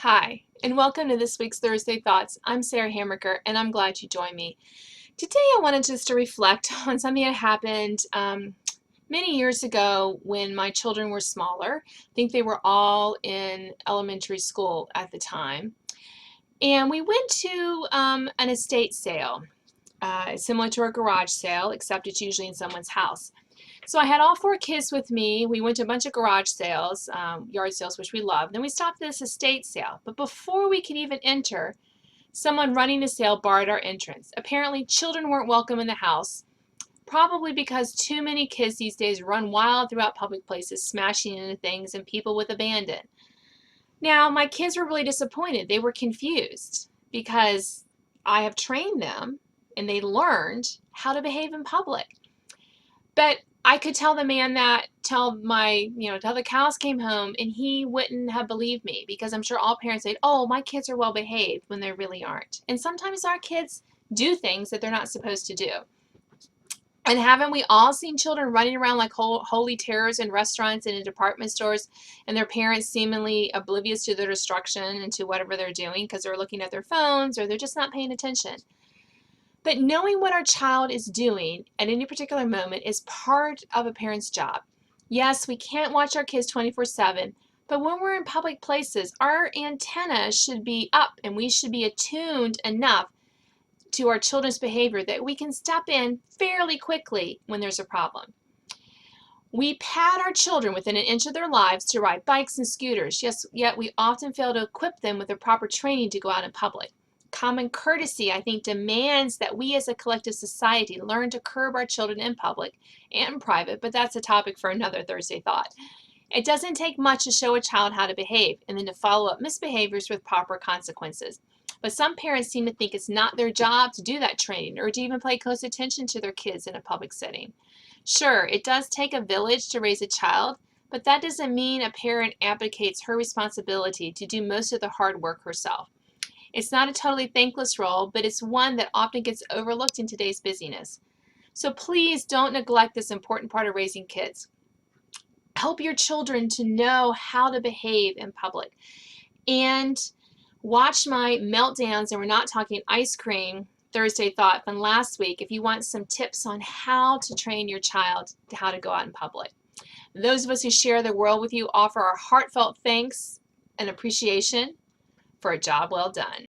Hi, and welcome to this week's Thursday Thoughts. I'm Sarah Hammerker, and I'm glad you joined me. Today I wanted just to reflect on something that happened many years ago when my children were smaller. I think they were all in elementary school at the time. And we went to an estate sale, similar to a garage sale, except it's usually in someone's house. So I had all four kids with me. We went to a bunch of garage sales, yard sales, which we love. Then we stopped at this estate sale. But before we could even enter, someone running the sale barred our entrance. Apparently, children weren't welcome in the house, probably because too many kids these days run wild throughout public places, smashing into things and people with abandon. Now, my kids were really disappointed. They were confused because I have trained them and they learned how to behave in public. But I could tell the man that till the cows came home, and he wouldn't have believed me, because I'm sure all parents say, oh, my kids are well behaved, when they really aren't. And sometimes our kids do things that they're not supposed to do. And haven't we all seen children running around like holy terrors in restaurants and in department stores, and their parents seemingly oblivious to their destruction and to whatever they're doing because they're looking at their phones or they're just not paying attention? But knowing what our child is doing at any particular moment is part of a parent's job. Yes, we can't watch our kids 24/7, but when we're in public places, our antenna should be up and we should be attuned enough to our children's behavior that we can step in fairly quickly when there's a problem. We pad our children within an inch of their lives to ride bikes and scooters, yet we often fail to equip them with the proper training to go out in public. Common courtesy, I think, demands that we as a collective society learn to curb our children in public and private, but that's a topic for another Thursday Thought. It doesn't take much to show a child how to behave and then to follow up misbehaviors with proper consequences. But some parents seem to think it's not their job to do that training or to even pay close attention to their kids in a public setting. Sure, it does take a village to raise a child, but that doesn't mean a parent abdicates her responsibility to do most of the hard work herself. It's not a totally thankless role, but it's one that often gets overlooked in today's busyness. So please don't neglect this important part of raising kids. Help your children to know how to behave in public. And watch my meltdowns, and we're not talking ice cream, Thursday Thought from last week, if you want some tips on how to train your child to how to go out in public. Those of us who share the world with you offer our heartfelt thanks and appreciation for a job well done.